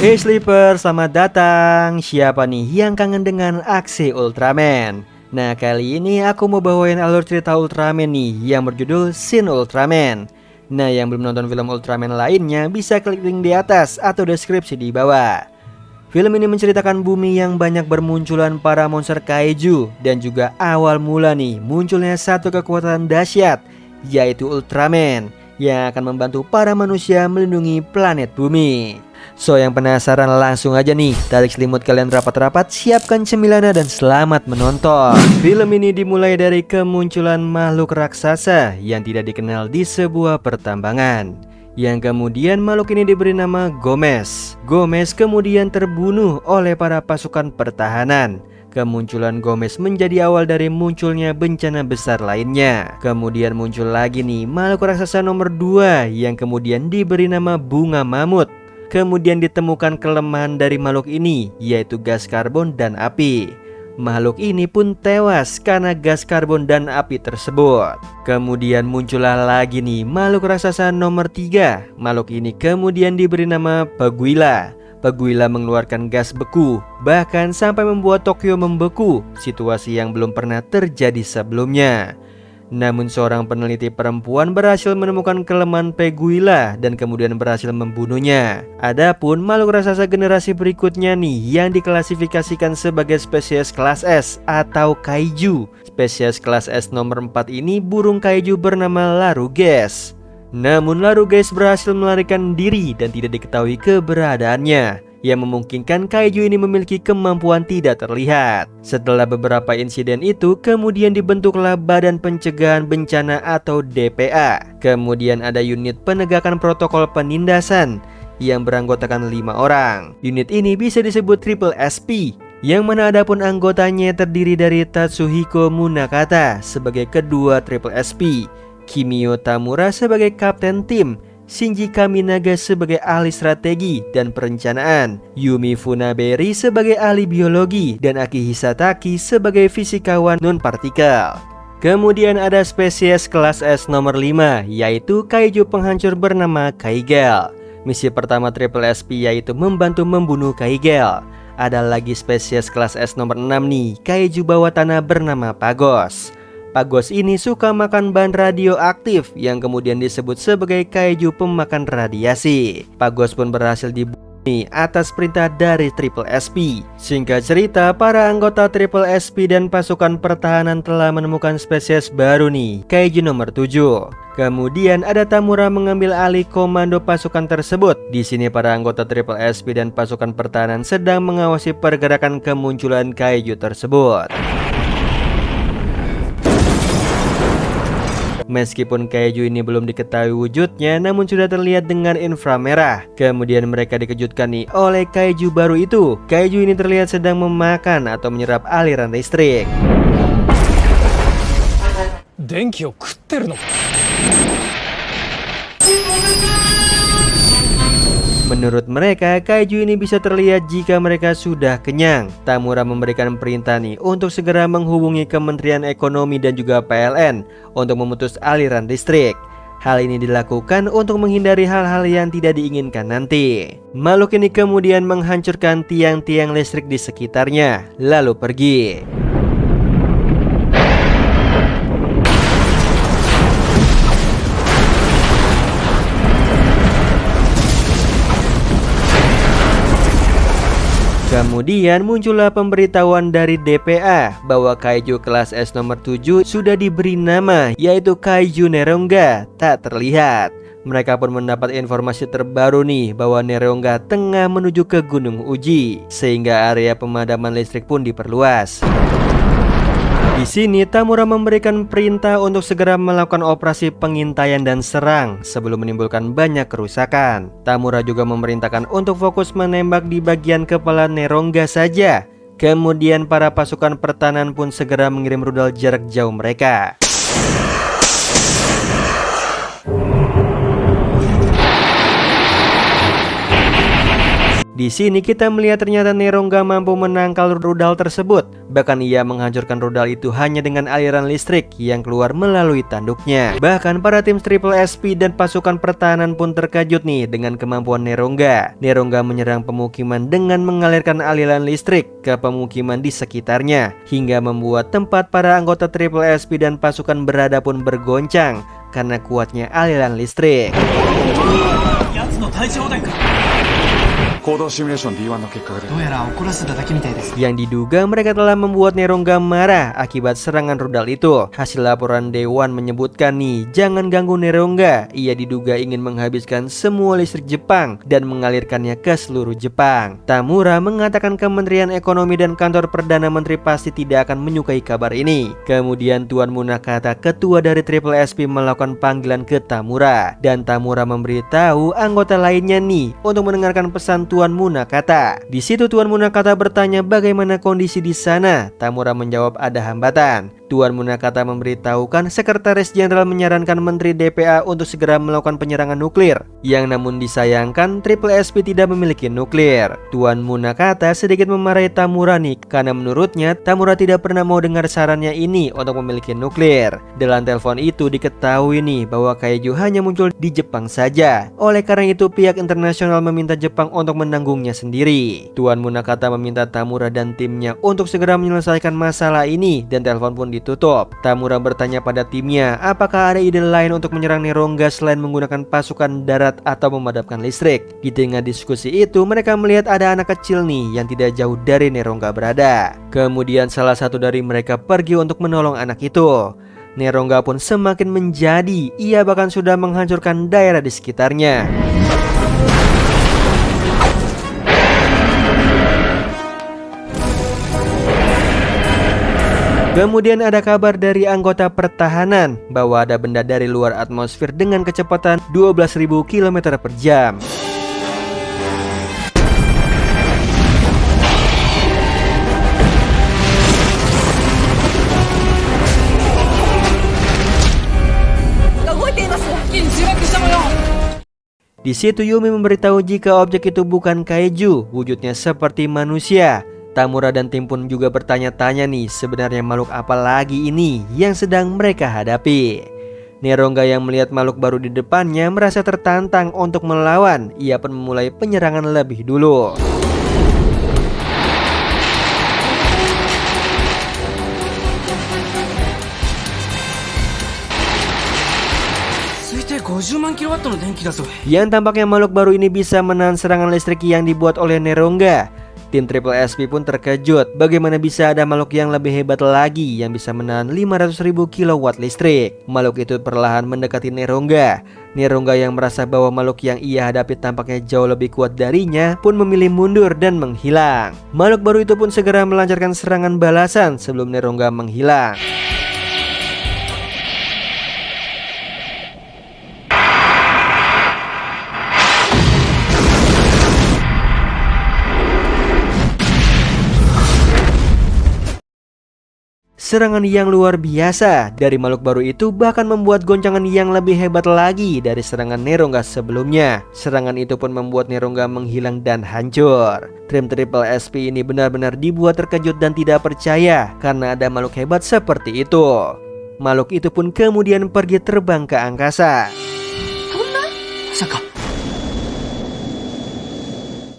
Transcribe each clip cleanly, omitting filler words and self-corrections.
Hey Sleeper, selamat datang. Siapa nih yang kangen dengan aksi Ultraman? Nah, kali ini aku mau bawain alur cerita Ultraman nih yang berjudul Shin Ultraman. Nah, yang belum nonton film Ultraman lainnya bisa klik link di atas atau deskripsi di bawah. Film ini menceritakan bumi yang banyak bermunculan para monster kaiju dan juga awal mula nih munculnya satu kekuatan dahsyat, yaitu Ultraman yang akan membantu para manusia melindungi planet bumi. So, yang penasaran langsung aja nih, tarik selimut kalian rapat-rapat, siapkan cemilannya dan selamat menonton. Film ini dimulai dari kemunculan makhluk raksasa yang tidak dikenal di sebuah pertambangan, yang kemudian makhluk ini diberi nama Gomez. Gomez kemudian terbunuh oleh para pasukan pertahanan. Kemunculan Gomez menjadi awal dari munculnya bencana besar lainnya. Kemudian muncul lagi nih makhluk raksasa nomor 2 yang kemudian diberi nama Bunga Mamut. Kemudian ditemukan kelemahan dari makhluk ini, yaitu gas karbon dan api. Makhluk ini pun tewas karena gas karbon dan api tersebut. Kemudian muncullah lagi nih makhluk raksasa nomor 3. Makhluk ini kemudian diberi nama Paguila. Paguila mengeluarkan gas beku, bahkan sampai membuat Tokyo membeku, situasi yang belum pernah terjadi sebelumnya. Namun seorang peneliti perempuan berhasil menemukan kelemahan Paguila dan kemudian berhasil membunuhnya. Adapun makhluk raksasa generasi berikutnya nih yang diklasifikasikan sebagai spesies kelas S atau kaiju. Spesies kelas S nomor 4 ini burung kaiju bernama Laruges. Namun Laruges berhasil melarikan diri dan tidak diketahui keberadaannya, yang memungkinkan kaiju ini memiliki kemampuan tidak terlihat. Setelah beberapa insiden itu, kemudian dibentuklah Badan Pencegahan Bencana atau DPA. Kemudian ada unit penegakan protokol penindasan yang beranggotakan 5 orang. Unit ini bisa disebut Triple SP, yang mana adapun anggotanya terdiri dari Tatsuhiko Munakata sebagai kedua Triple SP, Kimio Tamura sebagai kapten tim, Shinji Kaminaga sebagai ahli strategi dan perencanaan, Yumi Funaberi sebagai ahli biologi, dan Aki Hisataki sebagai fisikawan non-partikel. Kemudian ada spesies kelas S nomor 5, yaitu kaiju penghancur bernama Kaigel. Misi pertama Triple SP yaitu membantu membunuh Kaigel. Ada lagi spesies kelas S nomor 6 nih, kaiju bawah tanah bernama Pagos. Pagos ini suka makan bahan radioaktif yang kemudian disebut sebagai kaiju pemakan radiasi. Pagos pun berhasil dibunuh atas perintah dari Triple SP. Singkat cerita, para anggota Triple SP dan pasukan pertahanan telah menemukan spesies baru nih, kaiju nomor 7. Kemudian ada Tamura mengambil alih komando pasukan tersebut. Di sini para anggota Triple SP dan pasukan pertahanan sedang mengawasi pergerakan kemunculan kaiju tersebut. Meskipun kaiju ini belum diketahui wujudnya, namun sudah terlihat dengan inframerah. Kemudian mereka dikejutkan nih oleh kaiju baru itu. Kaiju ini terlihat sedang memakan atau menyerap aliran listrik. Denki o kutteru no. Menurut mereka, kaiju ini bisa terlihat jika mereka sudah kenyang. Tamura memberikan perintah nih untuk segera menghubungi Kementerian Ekonomi dan juga PLN untuk memutus aliran listrik. Hal ini dilakukan untuk menghindari hal-hal yang tidak diinginkan nanti. Makhluk ini kemudian menghancurkan tiang-tiang listrik di sekitarnya, lalu pergi. Kemudian muncullah pemberitahuan dari DPA bahwa kaiju kelas S nomor 7 sudah diberi nama, yaitu Kaiju Neronga tak terlihat. Mereka pun mendapat informasi terbaru nih bahwa Neronga tengah menuju ke Gunung Uji, sehingga area pemadaman listrik pun diperluas. Di sini Tamura memberikan perintah untuk segera melakukan operasi pengintaian dan serang sebelum menimbulkan banyak kerusakan. Tamura juga memerintahkan untuk fokus menembak di bagian kepala Neronga saja. Kemudian para pasukan pertahanan pun segera mengirim rudal jarak jauh mereka. Di sini kita melihat ternyata Neronga mampu menangkal rudal tersebut. Bahkan ia menghancurkan rudal itu hanya dengan aliran listrik yang keluar melalui tanduknya. Bahkan para tim Triple SP dan pasukan pertahanan pun terkejut nih dengan kemampuan Neronga. Neronga menyerang pemukiman dengan mengalirkan aliran listrik ke pemukiman di sekitarnya, hingga membuat tempat para anggota Triple SP dan pasukan berada pun bergoncang karena kuatnya aliran listrik. Yang diduga mereka telah membuat Neronga marah akibat serangan rudal itu. Hasil laporan Dewan menyebutkan nih, jangan ganggu Neronga. Ia diduga ingin menghabiskan semua listrik Jepang dan mengalirkannya ke seluruh Jepang. Tamura mengatakan Kementerian Ekonomi dan kantor Perdana Menteri pasti tidak akan menyukai kabar ini. Kemudian Tuan Munakata, ketua dari Triple SP, melakukan panggilan ke Tamura, dan Tamura memberitahu anggota lainnya nih untuk mendengarkan pesan Tuan Munakata. Di situ Tuan Munakata bertanya bagaimana kondisi di sana. Tamura menjawab ada hambatan. Tuan Munakata memberitahukan Sekretaris Jenderal menyarankan Menteri DPA untuk segera melakukan penyerangan nuklir. Yang namun disayangkan Triple SP tidak memiliki nuklir. Tuan Munakata sedikit memarahi Tamura nih, karena menurutnya Tamura tidak pernah mau dengar sarannya ini untuk memiliki nuklir. Dalam telepon itu diketahui nih bahwa kaiju hanya muncul di Jepang saja. Oleh karena itu pihak internasional meminta Jepang untuk menanggungnya sendiri. Tuan Munakata meminta Tamura dan timnya untuk segera menyelesaikan masalah ini, dan telepon pun ditutup. Tamura bertanya pada timnya apakah ada ide lain untuk menyerang Neronga selain menggunakan pasukan darat atau memadamkan listrik. Di tengah diskusi itu mereka melihat ada anak kecil nih yang tidak jauh dari Neronga berada. Kemudian salah satu dari mereka pergi untuk menolong anak itu. Neronga pun semakin menjadi, ia bahkan sudah menghancurkan daerah di sekitarnya. Kemudian ada kabar dari anggota pertahanan bahwa ada benda dari luar atmosfer dengan kecepatan 12.000 km per jam. Di situ Yumi memberitahu jika objek itu bukan kaiju, wujudnya seperti manusia. Tamura dan tim pun juga bertanya-tanya nih, sebenarnya makhluk apa lagi ini yang sedang mereka hadapi. Neronga yang melihat makhluk baru di depannya merasa tertantang untuk melawan. Ia pun memulai penyerangan lebih dulu. Yang tampaknya makhluk baru ini bisa menahan serangan listrik yang dibuat oleh Neronga. Tim Triple SP pun terkejut bagaimana bisa ada makhluk yang lebih hebat lagi yang bisa menahan 500.000 kW listrik. Makhluk itu perlahan mendekati Neronga. Neronga yang merasa bahwa makhluk yang ia hadapi tampaknya jauh lebih kuat darinya pun memilih mundur dan menghilang. Makhluk baru itu pun segera melancarkan serangan balasan sebelum Neronga menghilang. Serangan yang luar biasa dari makhluk baru itu bahkan membuat goncangan yang lebih hebat lagi dari serangan Neronga sebelumnya. Serangan itu pun membuat Neronga menghilang dan hancur. Tim Triple SP ini benar-benar dibuat terkejut dan tidak percaya karena ada makhluk hebat seperti itu. Makhluk itu pun kemudian pergi terbang ke angkasa.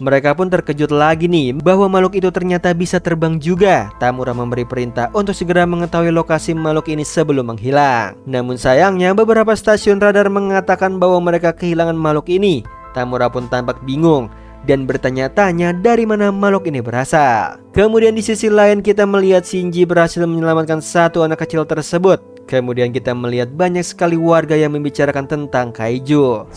Mereka pun terkejut lagi nih bahwa makhluk itu ternyata bisa terbang juga. Tamura memberi perintah untuk segera mengetahui lokasi makhluk ini sebelum menghilang. Namun sayangnya beberapa stasiun radar mengatakan bahwa mereka kehilangan makhluk ini. Tamura pun tampak bingung dan bertanya-tanya dari mana makhluk ini berasal. Kemudian di sisi lain kita melihat Shinji berhasil menyelamatkan satu anak kecil tersebut. Kemudian kita melihat banyak sekali warga yang membicarakan tentang kaiju.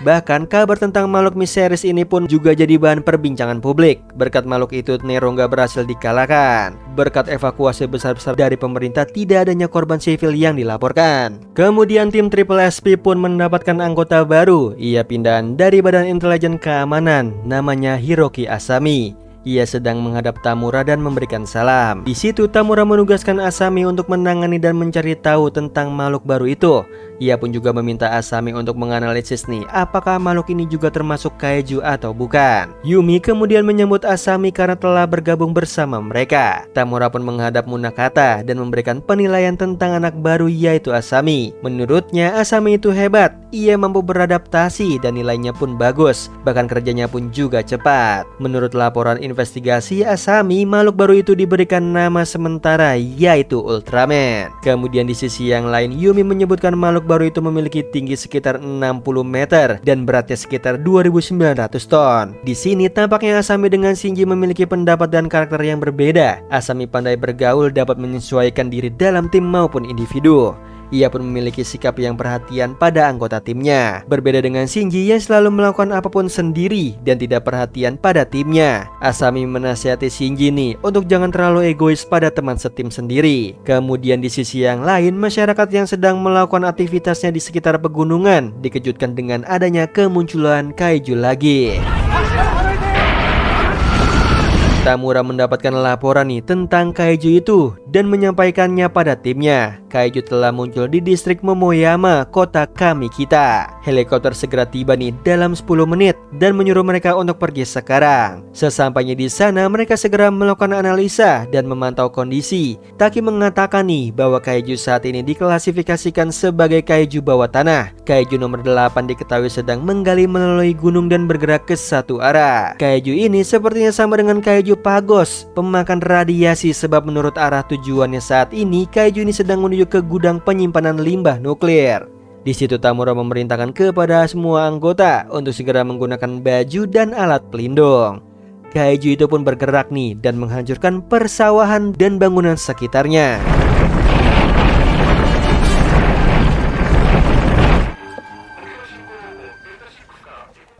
Bahkan kabar tentang makhluk misterius ini pun juga jadi bahan perbincangan publik. Berkat makhluk itu Neronga berhasil dikalahkan. Berkat evakuasi besar-besar dari pemerintah tidak adanya korban sivil yang dilaporkan. Kemudian tim Triple SP pun mendapatkan anggota baru. Ia pindahan dari Badan Intelijen Keamanan, namanya Hiroki Asami. Ia sedang menghadap Tamura dan memberikan salam. Di situ Tamura menugaskan Asami untuk menangani dan mencari tahu tentang makhluk baru itu. Ia pun juga meminta Asami untuk menganalisis nih apakah makhluk ini juga termasuk kaiju atau bukan. Yumi kemudian menyambut Asami karena telah bergabung bersama mereka. Tamura pun menghadap Munakata dan memberikan penilaian tentang anak baru yaitu Asami. Menurutnya Asami itu hebat, ia mampu beradaptasi dan nilainya pun bagus, bahkan kerjanya pun juga cepat. Menurut laporan investigasi Asami, makhluk baru itu diberikan nama sementara yaitu Ultraman. Kemudian di sisi yang lain Yumi menyebutkan makhluk baru itu memiliki tinggi sekitar 60 meter dan beratnya sekitar 2.900 ton. Di sini tampaknya Asami dengan Shinji memiliki pendapat dan karakter yang berbeda. Asami pandai bergaul, dapat menyesuaikan diri dalam tim maupun individu. Ia pun memiliki sikap yang perhatian pada anggota timnya. Berbeda dengan Shinji yang selalu melakukan apapun sendiri dan tidak perhatian pada timnya. Asami menasihati Shinji nih untuk jangan terlalu egois pada teman setim sendiri. Kemudian di sisi yang lain, masyarakat yang sedang melakukan aktivitasnya di sekitar pegunungan dikejutkan dengan adanya kemunculan kaiju lagi. Tamura mendapatkan laporan nih tentang kaiju itu dan menyampaikannya pada timnya. Kaiju telah muncul di distrik Momoyama, kota Kamikita. Helikopter segera tiba nih dalam 10 menit dan menyuruh mereka untuk pergi sekarang. Sesampainya di sana, mereka segera melakukan analisa dan memantau kondisi. Taki mengatakan nih bahwa kaiju saat ini diklasifikasikan sebagai kaiju bawah tanah. Kaiju nomor 8 diketahui sedang menggali melalui gunung dan bergerak ke satu arah. Kaiju ini sepertinya sama dengan kaiju Pagos, pemakan radiasi, sebab menurut arah tujuannya saat ini kaiju ini sedang menuju ke gudang penyimpanan limbah nuklir. Di situ Tamura memerintahkan kepada semua anggota untuk segera menggunakan baju dan alat pelindung. Kaiju itu pun bergerak nih dan menghancurkan persawahan dan bangunan sekitarnya.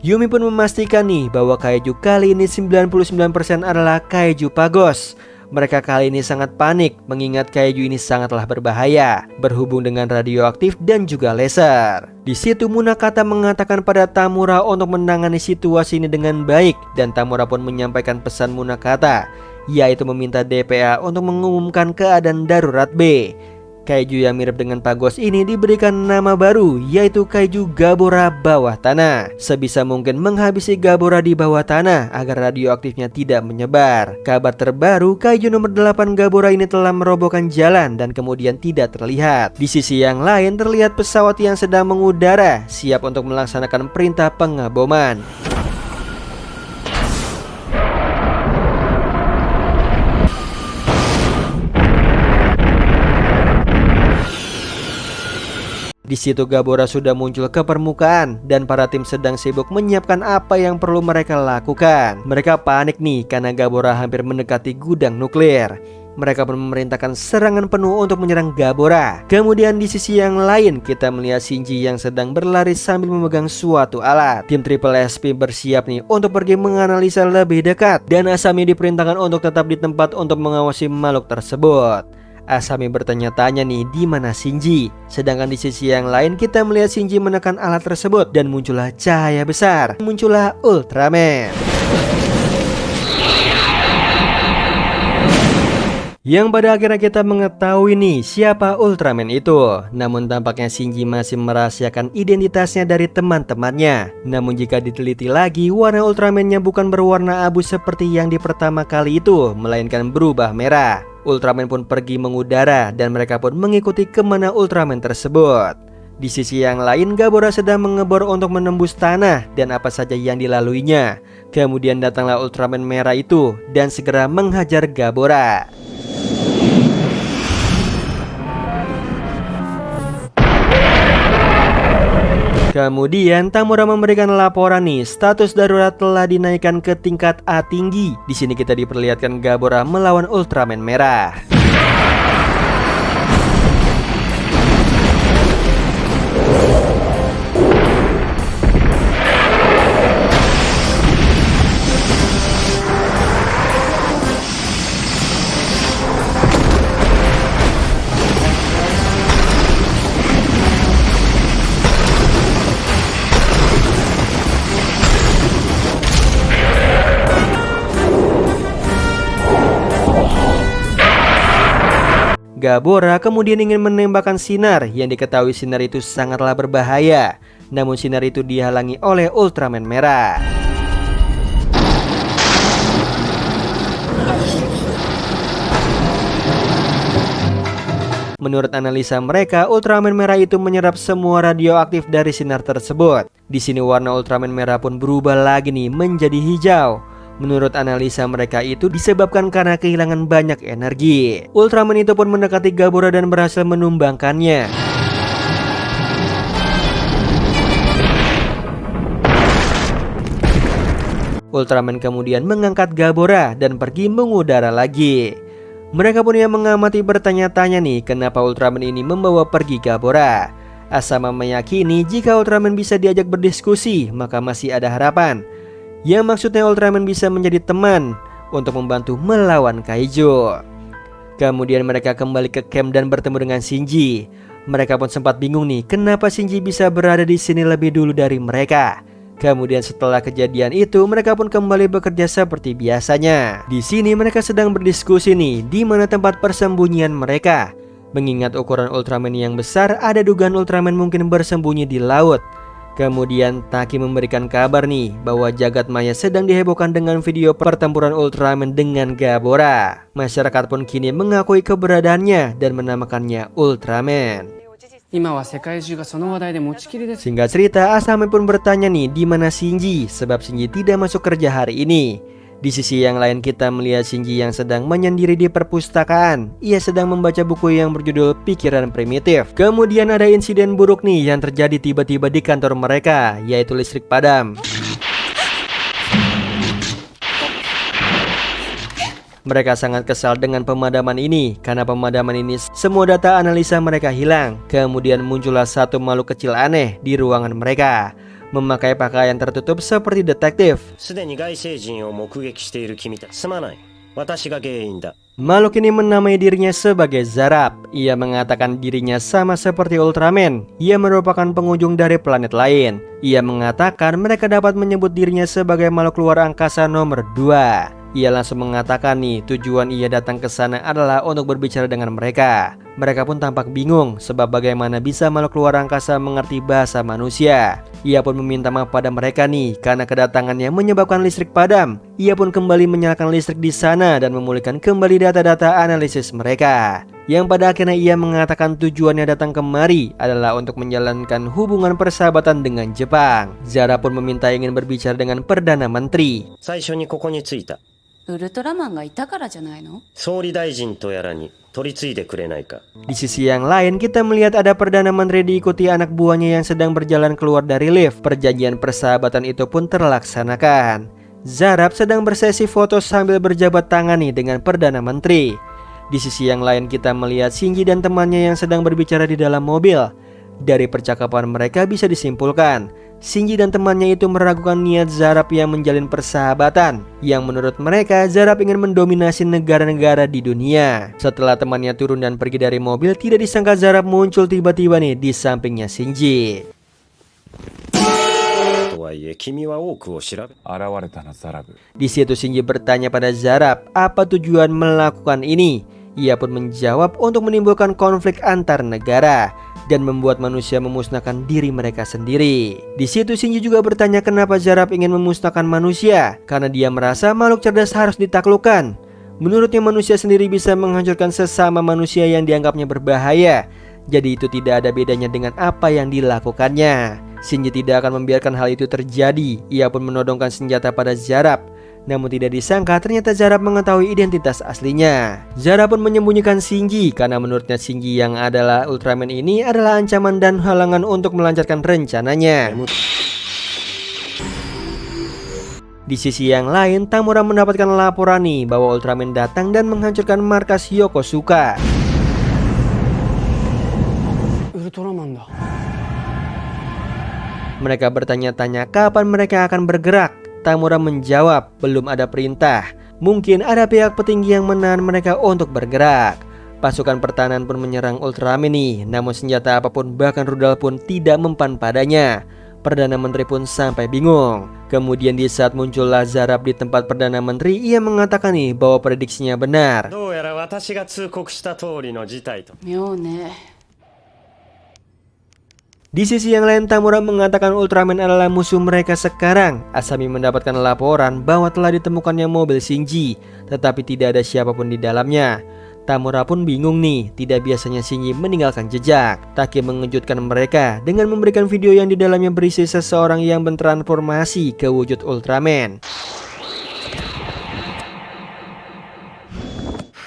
Yumi pun memastikan nih bahwa kaiju kali ini 99% adalah kaiju Pagos. Mereka kali ini sangat panik mengingat kaiju ini sangatlah berbahaya, berhubung dengan radioaktif dan juga laser. Di situ Munakata mengatakan pada Tamura untuk menangani situasi ini dengan baik, dan Tamura pun menyampaikan pesan Munakata, yaitu meminta DPA untuk mengumumkan keadaan darurat B. Kaiju yang mirip dengan Pagos ini diberikan nama baru, yaitu kaiju Gabora bawah tanah. Sebisa mungkin menghabisi Gabora di bawah tanah agar radioaktifnya tidak menyebar. Kabar terbaru, kaiju nomor 8 Gabora ini telah merobohkan jalan dan kemudian tidak terlihat. Di sisi yang lain terlihat pesawat yang sedang mengudara, siap untuk melaksanakan perintah pengaboman. Di situ Gabora sudah muncul ke permukaan dan para tim sedang sibuk menyiapkan apa yang perlu mereka lakukan. Mereka panik nih karena Gabora hampir mendekati gudang nuklir. Mereka pun memerintahkan serangan penuh untuk menyerang Gabora. Kemudian di sisi yang lain kita melihat Shinji yang sedang berlari sambil memegang suatu alat. Tim Triple SP bersiap nih untuk pergi menganalisa lebih dekat, dan Asami diperintahkan untuk tetap di tempat untuk mengawasi makhluk tersebut. Asami bertanya-tanya nih di mana Shinji. Sedangkan di sisi yang lain kita melihat Shinji menekan alat tersebut dan muncullah cahaya besar. Muncullah Ultraman. Yang pada akhirnya kita mengetahui nih siapa Ultraman itu. Namun tampaknya Shinji masih merahasiakan identitasnya dari teman-temannya. Namun jika diteliti lagi, warna Ultraman-nya bukan berwarna abu seperti yang di pertama kali itu, melainkan berubah merah. Ultraman pun pergi mengudara dan mereka pun mengikuti kemana Ultraman tersebut. Di sisi yang lain Gabora sedang mengebor untuk menembus tanah dan apa saja yang dilaluinya. Kemudian datanglah Ultraman merah itu dan segera menghajar Gabora. Kemudian Tamura memberikan laporan nih, status darurat telah dinaikkan ke tingkat A tinggi. Di sini kita diperlihatkan Gabora melawan Ultraman merah. Gabora kemudian ingin menembakkan sinar yang diketahui sinar itu sangatlah berbahaya. Namun sinar itu dihalangi oleh Ultraman merah. Menurut analisa mereka, Ultraman merah itu menyerap semua radioaktif dari sinar tersebut. Di sini warna Ultraman merah pun berubah lagi nih menjadi hijau. Menurut analisa mereka itu disebabkan karena kehilangan banyak energi. Ultraman itu pun mendekati Gabora dan berhasil menumbangkannya. Ultraman kemudian mengangkat Gabora dan pergi mengudara lagi. Mereka pun yang mengamati bertanya-tanya nih kenapa Ultraman ini membawa pergi Gabora. Asama meyakini jika Ultraman bisa diajak berdiskusi maka masih ada harapan. Yang maksudnya Ultraman bisa menjadi teman untuk membantu melawan Kaiju. Kemudian mereka kembali ke camp dan bertemu dengan Shinji. Mereka pun sempat bingung nih kenapa Shinji bisa berada di sini lebih dulu dari mereka. Kemudian setelah kejadian itu mereka pun kembali bekerja seperti biasanya. Di sini mereka sedang berdiskusi nih di mana tempat persembunyian mereka. Mengingat ukuran Ultraman yang besar, ada dugaan Ultraman mungkin bersembunyi di laut. Kemudian Taki memberikan kabar nih bahwa jagat maya sedang dihebohkan dengan video pertempuran Ultraman dengan Gabora. Masyarakat pun kini mengakui keberadaannya dan menamakannya Ultraman. Singkat cerita, Asami pun bertanya nih di mana Shinji sebab Shinji tidak masuk kerja hari ini. Di sisi yang lain kita melihat Shinji yang sedang menyendiri di perpustakaan. Ia sedang membaca buku yang berjudul Pikiran Primitif. Kemudian ada insiden buruk nih yang terjadi tiba-tiba di kantor mereka, yaitu listrik padam. Mereka sangat kesal dengan pemadaman ini karena pemadaman ini semua data analisa mereka hilang. Kemudian muncullah satu makhluk kecil aneh di ruangan mereka, memakai pakaian tertutup seperti detektif. Makhluk ini menamai dirinya sebagai Zarab. Ia mengatakan dirinya sama seperti Ultraman. Ia merupakan pengunjung dari planet lain. Ia mengatakan mereka dapat menyebut dirinya sebagai makhluk luar angkasa nomor 2. Ia langsung mengatakan nih tujuan ia datang ke sana adalah untuk berbicara dengan mereka. Mereka pun tampak bingung sebab bagaimana bisa makhluk luar angkasa mengerti bahasa manusia. Ia pun meminta maaf pada mereka nih karena kedatangannya menyebabkan listrik padam. Ia pun kembali menyalakan listrik di sana dan memulihkan kembali data-data analisis mereka. Yang pada akhirnya ia mengatakan tujuannya datang kemari adalah untuk menjalankan hubungan persahabatan dengan Jepang. Zara pun meminta ingin berbicara dengan Perdana Menteri. Di sisi yang lain kita melihat ada Perdana Menteri diikuti anak buahnya yang sedang berjalan keluar dari lift. Perjanjian persahabatan itu pun terlaksanakan. Zarab sedang bersesi foto sambil berjabat tangan nih dengan Perdana Menteri. Di sisi yang lain kita melihat Shinji dan temannya yang sedang berbicara di dalam mobil. Dari percakapan mereka bisa disimpulkan Shinji dan temannya itu meragukan niat Zarab yang menjalin persahabatan. Yang menurut mereka Zarab ingin mendominasi negara-negara di dunia. Setelah temannya turun dan pergi dari mobil, tidak disangka Zarab muncul tiba-tiba nih di sampingnya Shinji. Di situ Shinji bertanya pada Zarab apa tujuan melakukan ini. Ia pun menjawab untuk menimbulkan konflik antar negara dan membuat manusia memusnahkan diri mereka sendiri. Di situ Shinji juga bertanya kenapa Zarab ingin memusnahkan manusia, karena dia merasa makhluk cerdas harus ditaklukkan. Menurutnya manusia sendiri bisa menghancurkan sesama manusia yang dianggapnya berbahaya. Jadi itu tidak ada bedanya dengan apa yang dilakukannya. Shinji tidak akan membiarkan hal itu terjadi. Ia pun menodongkan senjata pada Zarab. Namun tidak disangka ternyata Zarab mengetahui identitas aslinya. Zarab pun menyembunyikan Shinji karena menurutnya Shinji yang adalah Ultraman ini adalah ancaman dan halangan untuk melancarkan rencananya. Di sisi yang lain, Tamura mendapatkan laporan nih bahwa Ultraman datang dan menghancurkan markas Yokosuka. Mereka bertanya-tanya kapan mereka akan bergerak. Tamura menjawab, belum ada perintah. Mungkin ada pihak petinggi yang menahan mereka untuk bergerak. Pasukan pertahanan pun menyerang Ultraman nih, namun senjata apapun bahkan rudal pun tidak mempan padanya. Perdana Menteri pun sampai bingung. Kemudian di saat muncullah Zarab di tempat Perdana Menteri, ia mengatakan nih bahwa prediksinya benar. 私が通告した通りの事態と。妙ね。 Di sisi yang lain, Tamura mengatakan Ultraman adalah musuh mereka sekarang. Asami mendapatkan laporan bahwa telah ditemukannya mobil Shinji, tetapi tidak ada siapapun di dalamnya. Tamura pun bingung nih, tidak biasanya Shinji meninggalkan jejak. Taki mengejutkan mereka dengan memberikan video yang di dalamnya berisi seseorang yang bertransformasi ke wujud Ultraman.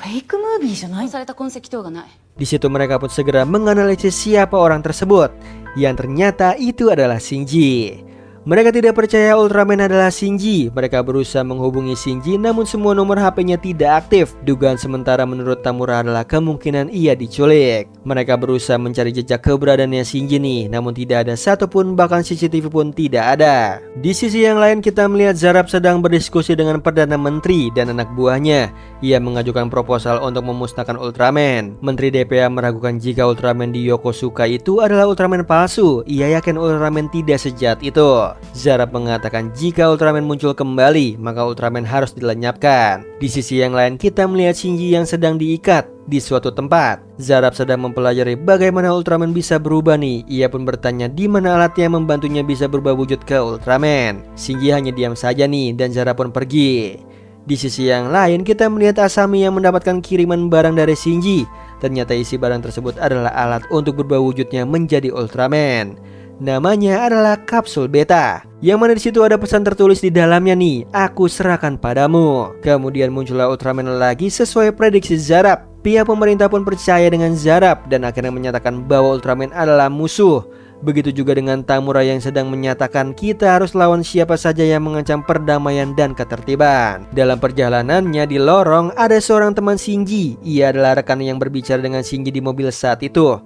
Fake movie じゃない。された痕跡等がない。 Di situ mereka pun segera menganalisis siapa orang tersebut, yang ternyata itu adalah Shinji. Mereka tidak percaya Ultraman adalah Shinji. Mereka berusaha menghubungi Shinji, namun semua nomor HP-nya tidak aktif. Dugaan sementara menurut Tamura adalah kemungkinan ia diculik. Mereka berusaha mencari jejak keberadaannya Shinji nih, namun tidak ada satupun, bahkan CCTV pun tidak ada. Di sisi yang lain kita melihat Zarab sedang berdiskusi dengan Perdana Menteri dan anak buahnya. Ia mengajukan proposal untuk memusnahkan Ultraman. Menteri DPA meragukan jika Ultraman di Yokosuka itu adalah Ultraman palsu. Ia yakin Ultraman tidak sejahat itu. Zarab mengatakan jika Ultraman muncul kembali, maka Ultraman harus dilenyapkan. Di sisi yang lain kita melihat Shinji yang sedang diikat di suatu tempat. Zarab sedang mempelajari bagaimana Ultraman bisa berubah nih. Ia pun bertanya di mana alat yang membantunya bisa berubah wujud ke Ultraman. Shinji hanya diam saja nih dan Zarab pun pergi. Di sisi yang lain kita melihat Asami yang mendapatkan kiriman barang dari Shinji. Ternyata isi barang tersebut adalah alat untuk berubah wujudnya menjadi Ultraman. Namanya adalah kapsul beta, yang mana di situ ada pesan tertulis di dalamnya nih, aku serahkan padamu. Kemudian muncullah Ultraman lagi sesuai prediksi Zarab. Pihak pemerintah pun percaya dengan Zarab dan akhirnya menyatakan bahwa Ultraman adalah musuh. Begitu juga dengan Tamura yang sedang menyatakan kita harus lawan siapa saja yang mengancam perdamaian dan ketertiban. Dalam perjalanannya di lorong ada seorang teman Shinji. Ia adalah rekan yang berbicara dengan Shinji di mobil saat itu.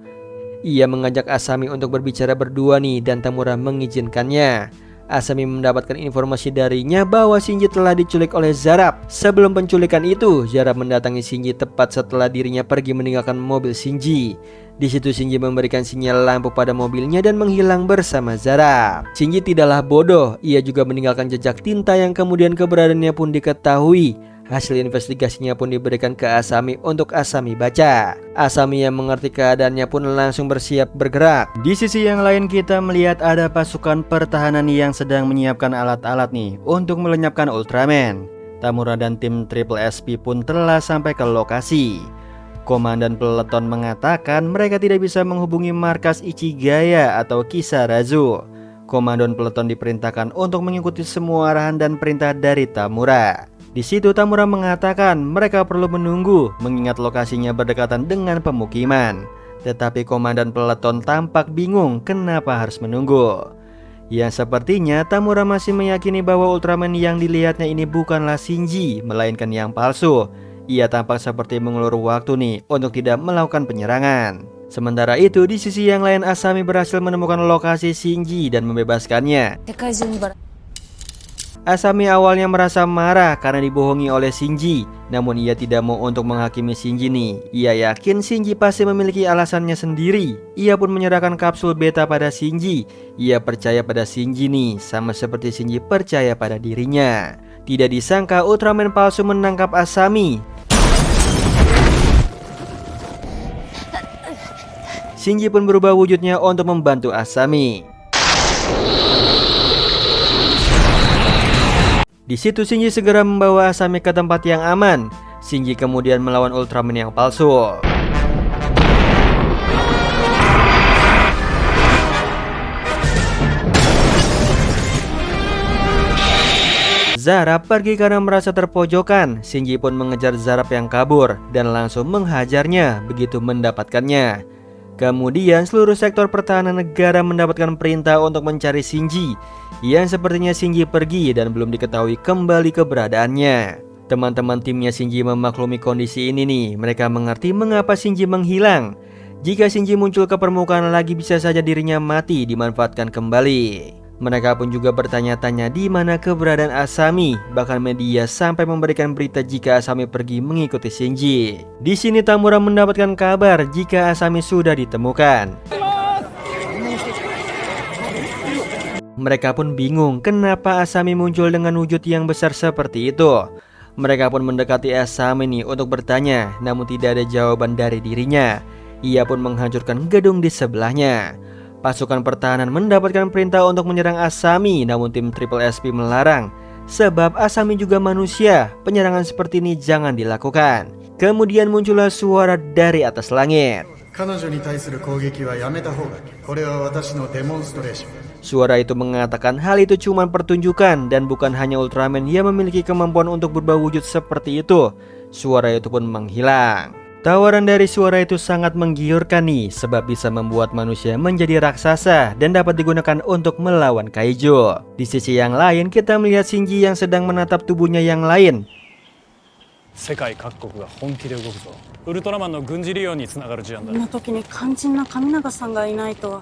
Ia mengajak Asami untuk berbicara berdua nih dan Tamura mengizinkannya. Asami mendapatkan informasi darinya bahwa Shinji telah diculik oleh Zarab. Sebelum penculikan itu, Zarab mendatangi Shinji tepat setelah dirinya pergi meninggalkan mobil Shinji. Di situ Shinji memberikan sinyal lampu pada mobilnya dan menghilang bersama Zarab. Shinji tidaklah bodoh, ia juga meninggalkan jejak tinta yang kemudian keberadaannya pun diketahui. Hasil investigasinya pun diberikan ke Asami untuk Asami baca. Asami yang mengerti keadaannya pun langsung bersiap bergerak. Di sisi yang lain kita melihat ada pasukan pertahanan yang sedang menyiapkan alat-alat nih untuk melenyapkan Ultraman. Tamura dan tim Triple SP pun telah sampai ke lokasi. Komandan peleton mengatakan mereka tidak bisa menghubungi markas Ichigaya atau Kisarazu. Komandan peleton diperintahkan untuk mengikuti semua arahan dan perintah dari Tamura. Di situ Tamura mengatakan mereka perlu menunggu mengingat lokasinya berdekatan dengan pemukiman. Tetapi komandan peleton tampak bingung kenapa harus menunggu. Yang sepertinya Tamura masih meyakini bahwa Ultraman yang dilihatnya ini bukanlah Shinji, melainkan yang palsu. Ia tampak seperti mengulur waktu nih untuk tidak melakukan penyerangan. Sementara itu di sisi yang lain Asami berhasil menemukan lokasi Shinji dan membebaskannya. Asami awalnya merasa marah karena dibohongi oleh Shinji. Namun ia tidak mau untuk menghakimi Shinji nih. Ia yakin Shinji pasti memiliki alasannya sendiri. Ia pun menyerahkan kapsul beta pada Shinji. Ia percaya pada Shinji nih, sama seperti Shinji percaya pada dirinya. Tidak disangka Ultraman palsu menangkap Asami. Shinji pun berubah wujudnya untuk membantu Asami. Di situ Shinji segera membawa Asami ke tempat yang aman. Shinji kemudian melawan Ultraman yang palsu. Zarab pergi karena merasa terpojokan. Shinji pun mengejar Zarab yang kabur dan langsung menghajarnya begitu mendapatkannya. Kemudian seluruh sektor pertahanan negara mendapatkan perintah untuk mencari Shinji, yang sepertinya Shinji pergi dan belum diketahui kembali keberadaannya. Teman-teman timnya Shinji memaklumi kondisi ini nih. Mereka mengerti mengapa Shinji menghilang. Jika Shinji muncul ke permukaan lagi bisa saja dirinya mati dimanfaatkan kembali. Mereka pun juga bertanya-tanya di mana keberadaan Asami. Bahkan media sampai memberikan berita jika Asami pergi mengikuti Shinji. Di sini Tamura mendapatkan kabar jika Asami sudah ditemukan. Mereka pun bingung kenapa Asami muncul dengan wujud yang besar seperti itu. Mereka pun mendekati Asami nih untuk bertanya, namun tidak ada jawaban dari dirinya. Ia pun menghancurkan gedung di sebelahnya. Pasukan pertahanan mendapatkan perintah untuk menyerang Asami, namun tim Triple SP melarang. Sebab Asami juga manusia, penyerangan seperti ini jangan dilakukan. Kemudian muncullah suara dari atas langit. Suara itu mengatakan hal itu cuma pertunjukan dan bukan hanya Ultraman yang memiliki kemampuan untuk berubah wujud seperti itu. Suara itu pun menghilang. Tawaran dari suara itu sangat menggiurkan nih, sebab bisa membuat manusia menjadi raksasa dan dapat digunakan untuk melawan kaiju. Di sisi yang lain, kita melihat Shinji yang sedang menatap tubuhnya yang lain. 世界各国が本気で動くぞ。ウルトラマンの軍事利用につながる事案だ。こんな時に肝心な神永さんがいないとは。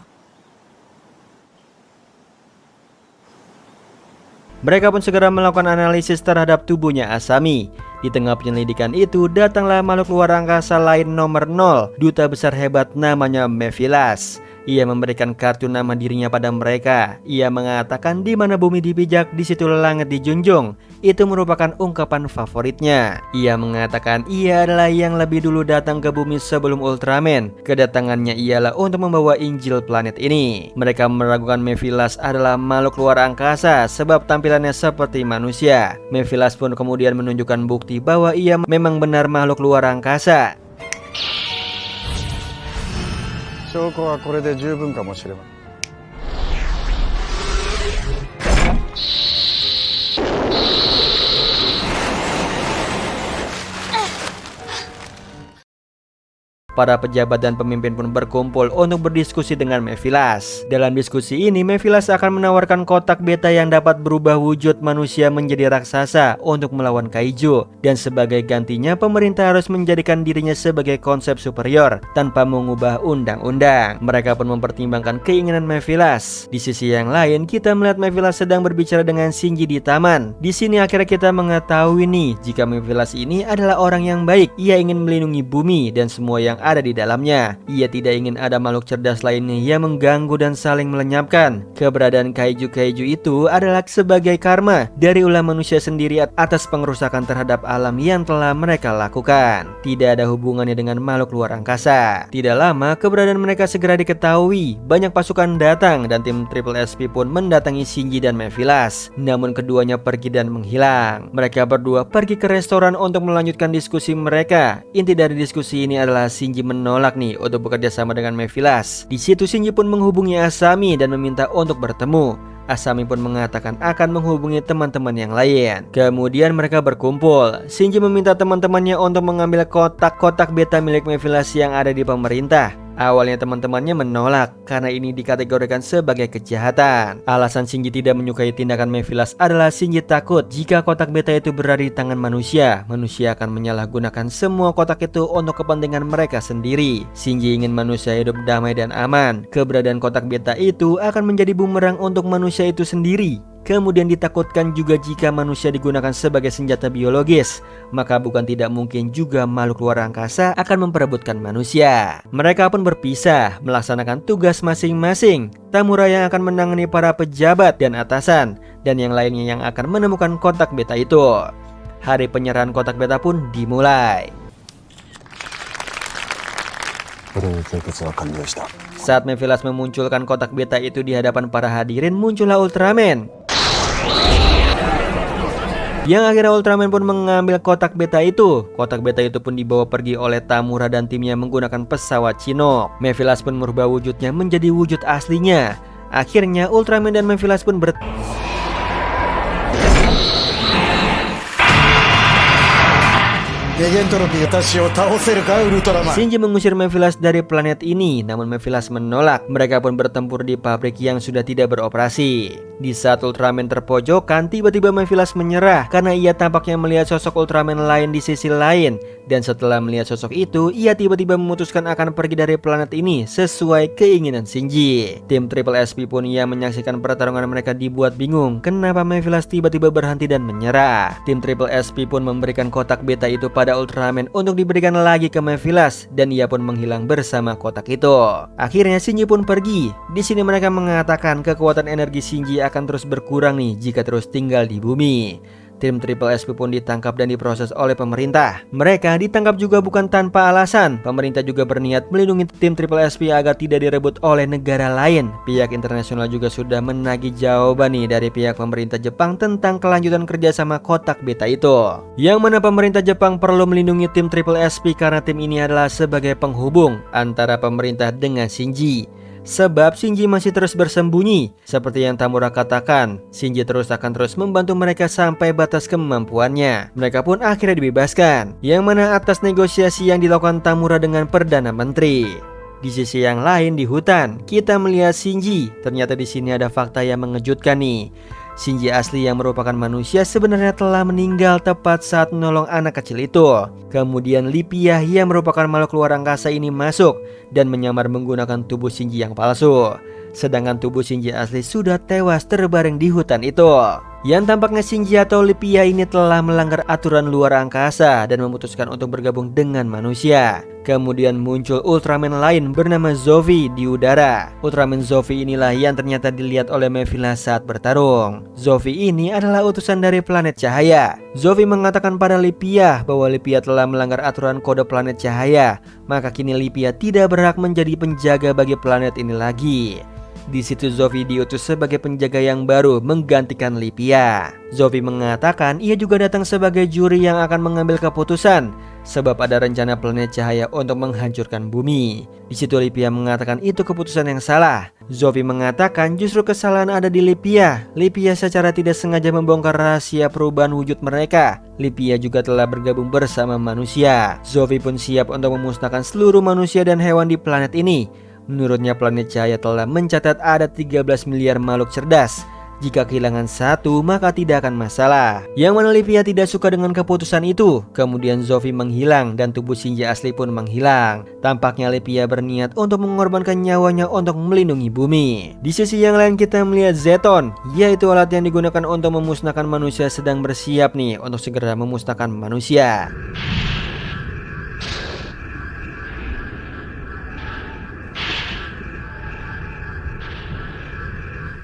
Mereka pun segera melakukan analisis terhadap tubuhnya Asami. Di tengah penyelidikan itu, datanglah makhluk luar angkasa lain nomor 0, duta besar hebat namanya Mephilas. Ia memberikan kartu nama dirinya pada mereka. Ia mengatakan di mana bumi dipijak, di situ langit dijunjung. Itu merupakan ungkapan favoritnya. Ia mengatakan ia adalah yang lebih dulu datang ke bumi sebelum Ultraman. Kedatangannya ialah untuk membawa Injil planet ini. Mereka meragukan Mephilas adalah makhluk luar angkasa sebab tampilannya seperti manusia. Mephilas pun kemudian menunjukkan bukti bahwa ia memang benar makhluk luar angkasa. 証拠はこれで十分かもしれません。 Para pejabat dan pemimpin pun berkumpul untuk berdiskusi dengan Mephilas. Dalam diskusi ini, Mephilas akan menawarkan kotak beta yang dapat berubah wujud manusia menjadi raksasa untuk melawan kaiju. Dan sebagai gantinya, pemerintah harus menjadikan dirinya sebagai konsep superior tanpa mengubah undang-undang. Mereka pun mempertimbangkan keinginan Mephilas. Di sisi yang lain, kita melihat Mephilas sedang berbicara dengan Shinji di taman. Di sini akhirnya kita mengetahui nih, jika Mephilas ini adalah orang yang baik. Ia ingin melindungi bumi dan semua yang ada di dalamnya. Ia tidak ingin ada makhluk cerdas lainnya yang mengganggu dan saling melenyapkan. Keberadaan kaiju-kaiju itu adalah sebagai karma dari ulah manusia sendiri atas pengerusakan terhadap alam yang telah mereka lakukan. Tidak ada hubungannya dengan makhluk luar angkasa. Tidak lama, keberadaan mereka segera diketahui. Banyak pasukan datang dan tim Triple SP pun mendatangi Shinji dan Mephilas. Namun keduanya pergi dan menghilang. Mereka berdua pergi ke restoran untuk melanjutkan diskusi mereka. Inti dari diskusi ini adalah Shinji menolak nih untuk bekerja sama dengan Mephilas. Di situ Shinji pun menghubungi Asami dan meminta untuk bertemu. Asami pun mengatakan akan menghubungi teman-teman yang lain. Kemudian mereka berkumpul. Shinji meminta teman-temannya untuk mengambil kotak-kotak beta milik Mephilas yang ada di pemerintah. Awalnya teman-temannya menolak karena ini dikategorikan sebagai kejahatan. Alasan Shinji tidak menyukai tindakan Mephilas adalah Shinji takut jika kotak beta itu berada di tangan manusia. Manusia akan menyalahgunakan semua kotak itu untuk kepentingan mereka sendiri. Shinji ingin manusia hidup damai dan aman. Keberadaan kotak beta itu akan menjadi bumerang untuk manusia itu sendiri. Kemudian ditakutkan juga jika manusia digunakan sebagai senjata biologis, maka bukan tidak mungkin juga makhluk luar angkasa akan memperebutkan manusia. Mereka pun berpisah, melaksanakan tugas masing-masing. Tamura yang akan menangani para pejabat dan atasan, dan yang lainnya yang akan menemukan kotak beta itu. Hari penyerahan kotak beta pun dimulai. Saat Mephilas memunculkan kotak beta itu di hadapan para hadirin, muncullah Ultraman. Yang akhirnya Ultraman pun mengambil kotak beta itu. Kotak beta itu pun dibawa pergi oleh Tamura dan timnya menggunakan pesawat Chinook. Mephilas pun merubah wujudnya menjadi wujud aslinya. Akhirnya Ultraman dan Mephilas pun Shinji mengusir Mephilas dari planet ini, namun Mephilas menolak. Mereka pun bertempur di pabrik yang sudah tidak beroperasi. Di saat Ultraman terpojokan, tiba-tiba Mephilas menyerah karena ia tampaknya melihat sosok Ultraman lain di sisi lain. Dan setelah melihat sosok itu, ia tiba-tiba memutuskan akan pergi dari planet ini sesuai keinginan Shinji. Tim Triple SP pun yang menyaksikan pertarungan mereka dibuat bingung kenapa Mephilas tiba-tiba berhenti dan menyerah. Tim Triple SP pun memberikan kotak beta itu pada Ultraman untuk diberikan lagi ke Mephilas dan ia pun menghilang bersama kotak itu. Akhirnya Shinji pun pergi. Di sini mereka mengatakan kekuatan energi Shinji akan terus berkurang nih jika terus tinggal di bumi. Tim Triple SP pun ditangkap dan diproses oleh pemerintah. Mereka ditangkap juga bukan tanpa alasan. Pemerintah juga berniat melindungi tim Triple SP agar tidak direbut oleh negara lain. Pihak internasional juga sudah menagih jawaban nih dari pihak pemerintah Jepang tentang kelanjutan kerjasama kotak beta itu. Yang mana pemerintah Jepang perlu melindungi tim Triple SP karena tim ini adalah sebagai penghubung antara pemerintah dengan Shinji. Sebab Shinji masih terus bersembunyi. Seperti yang Tamura katakan, Shinji akan terus membantu mereka sampai batas kemampuannya. Mereka pun akhirnya dibebaskan, yang mana atas negosiasi yang dilakukan Tamura dengan Perdana Menteri. Di sisi yang lain di hutan, kita melihat Shinji. Ternyata di sini ada fakta yang mengejutkan nih. Shinji asli yang merupakan manusia sebenarnya telah meninggal tepat saat menolong anak kecil itu. Kemudian Lipia yang merupakan makhluk luar angkasa ini masuk dan menyamar menggunakan tubuh Shinji yang palsu. Sedangkan tubuh Shinji asli sudah tewas terbaring di hutan itu. Yang tampaknya Shinji atau Lipia ini telah melanggar aturan luar angkasa dan memutuskan untuk bergabung dengan manusia. Kemudian muncul Ultraman lain bernama Zofi di udara. Ultraman Zofi inilah yang ternyata dilihat oleh Mevila saat bertarung. Zofi ini adalah utusan dari planet cahaya. Zofi mengatakan pada Lipia bahwa Lipia telah melanggar aturan kode planet cahaya. Maka kini Lipia tidak berhak menjadi penjaga bagi planet ini lagi. Di situ Zofi diutus sebagai penjaga yang baru menggantikan Lipia. Zofi mengatakan ia juga datang sebagai juri yang akan mengambil keputusan sebab ada rencana planet cahaya untuk menghancurkan bumi. Di situ Lipia mengatakan itu keputusan yang salah. Zofi mengatakan justru kesalahan ada di Lipia. Lipia secara tidak sengaja membongkar rahasia perubahan wujud mereka. Lipia juga telah bergabung bersama manusia. Zofi pun siap untuk memusnahkan seluruh manusia dan hewan di planet ini. Menurutnya planet cahaya telah mencatat ada 13 miliar makhluk cerdas. Jika kehilangan satu maka tidak akan masalah. Yang mana Lipia tidak suka dengan keputusan itu. Kemudian Zofi menghilang dan tubuh Shinji asli pun menghilang. Tampaknya Lipia berniat untuk mengorbankan nyawanya untuk melindungi bumi. Di sisi yang lain kita melihat Zeton, yaitu alat yang digunakan untuk memusnahkan manusia sedang bersiap nih untuk segera memusnahkan manusia.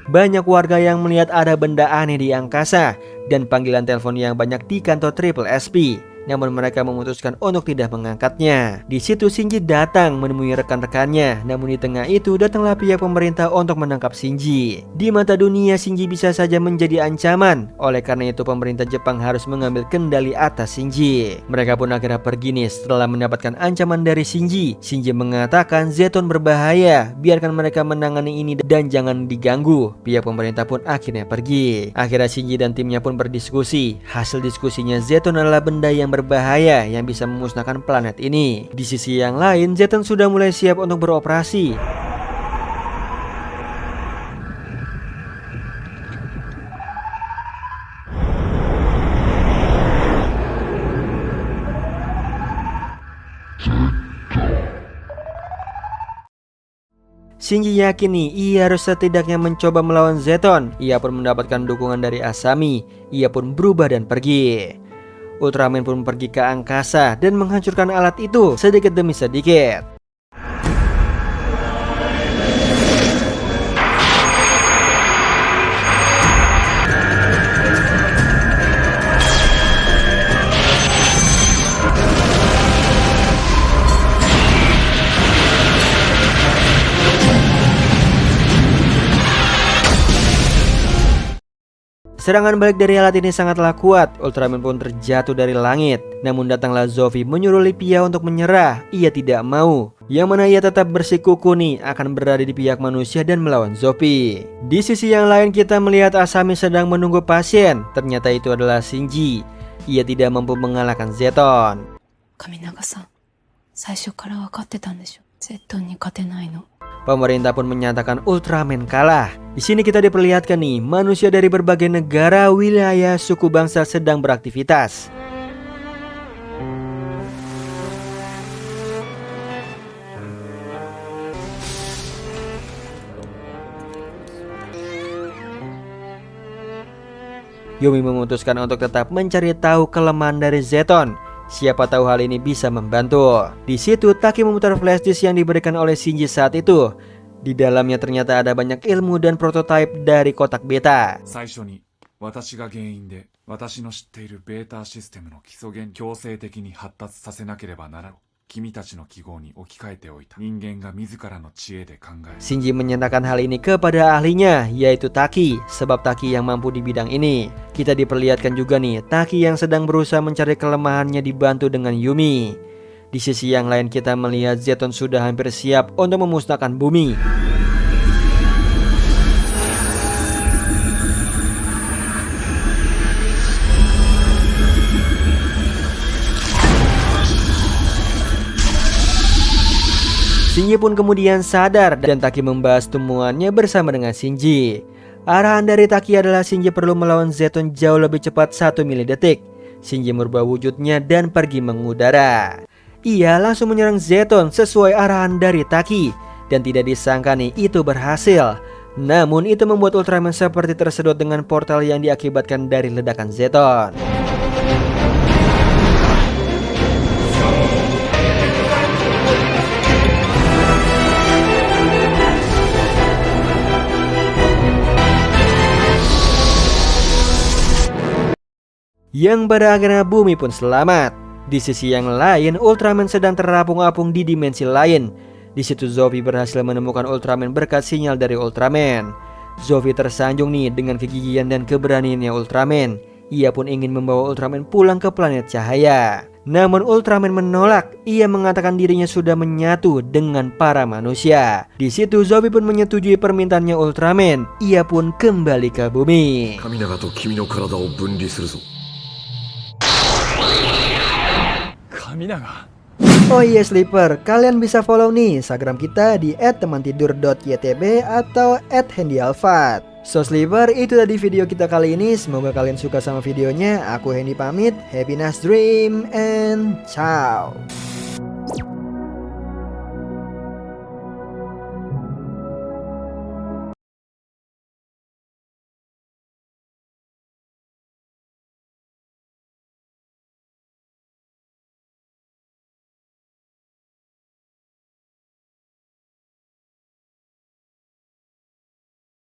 Banyak warga yang melihat ada benda aneh di angkasa dan panggilan telepon yang banyak di kantor Triple SP. Namun mereka memutuskan untuk tidak mengangkatnya. Di situ Shinji datang menemui rekan-rekannya. Namun di tengah itu datanglah pihak pemerintah untuk menangkap Shinji. Di mata dunia Shinji bisa saja menjadi ancaman. Oleh karena itu pemerintah Jepang harus mengambil kendali atas Shinji. Mereka pun akhirnya pergi nih setelah mendapatkan ancaman dari Shinji. Shinji mengatakan Zeton berbahaya. Biarkan mereka menangani ini dan jangan diganggu. Pihak pemerintah pun akhirnya pergi. Akhirnya Shinji dan timnya pun berdiskusi. Hasil diskusinya Zeton adalah benda yang berbahaya yang bisa memusnahkan planet ini. Di sisi yang lain, Zeton sudah mulai siap untuk beroperasi. Shinji yakin nih ia harus setidaknya mencoba melawan Zeton. Ia pun mendapatkan dukungan dari Asami. Ia pun berubah dan pergi. Ultraman pun pergi ke angkasa dan menghancurkan alat itu sedikit demi sedikit. Serangan balik dari alat ini sangatlah kuat. Ultraman pun terjatuh dari langit. Namun datanglah Zofi menyuruh Lipia untuk menyerah. Ia tidak mau. Yang mana ia tetap bersikuku nih akan berada di pihak manusia dan melawan Zofi. Di sisi yang lain kita melihat Asami sedang menunggu pasien. Ternyata itu adalah Shinji. Ia tidak mampu mengalahkan Zeton. Kaminaga-san, 最初から分かってたんでしょ。Zetonに勝てないの。 Pemerintah pun menyatakan Ultraman kalah. Di sini kita diperlihatkan nih, manusia dari berbagai negara, wilayah, suku bangsa sedang beraktivitas. Yumi memutuskan untuk tetap mencari tahu kelemahan dari Zeton. Siapa tahu hal ini bisa membantu. Di situ Taki memutar flash disk yang diberikan oleh Shinji saat itu. Di dalamnya ternyata ada banyak ilmu dan prototipe dari kotak beta. 私の知っているベータシステムの基礎言強制的に発達させなければならない。君たちの記号に置き換えておいた。人間が自らの知恵で考える。 Shinji menyatakan hal ini kepada ahlinya, yaitu Taki, sebab Taki yang mampu di bidang ini. Kita diperlihatkan juga nih, Taki yang sedang berusaha mencari kelemahannya dibantu dengan Yumi. Di sisi yang lain kita melihat Zeton sudah hampir siap untuk memusnahkan bumi. Shinji pun kemudian sadar dan Taki membahas temuannya bersama dengan Shinji. Arahan dari Taki adalah Shinji perlu melawan Zeton jauh lebih cepat 1 milidetik. Shinji merubah wujudnya dan pergi mengudara. Ia langsung menyerang Zeton sesuai arahan dari Taki. Dan tidak disangka nih itu berhasil. Namun itu membuat Ultraman seperti tersedot dengan portal yang diakibatkan dari ledakan Zeton. Yang pada akhirnya bumi pun selamat. Di sisi yang lain, Ultraman sedang terapung-apung di dimensi lain. Di situ Zoffy berhasil menemukan Ultraman berkat sinyal dari Ultraman. Zoffy tersanjung nih dengan kegigihan dan keberaniannya Ultraman. Ia pun ingin membawa Ultraman pulang ke planet cahaya. Namun Ultraman menolak. Ia mengatakan dirinya sudah menyatu dengan para manusia. Di situ Zoffy pun menyetujui permintaannya Ultraman. Ia pun kembali ke bumi. Oh iya Sleeper, kalian bisa follow nih Instagram kita di @temantidur.ytb atau @handyalfat. So Sleeper, itu tadi video kita kali ini. Semoga kalian suka sama videonya. Aku Hendy pamit. Happy nice dream and ciao.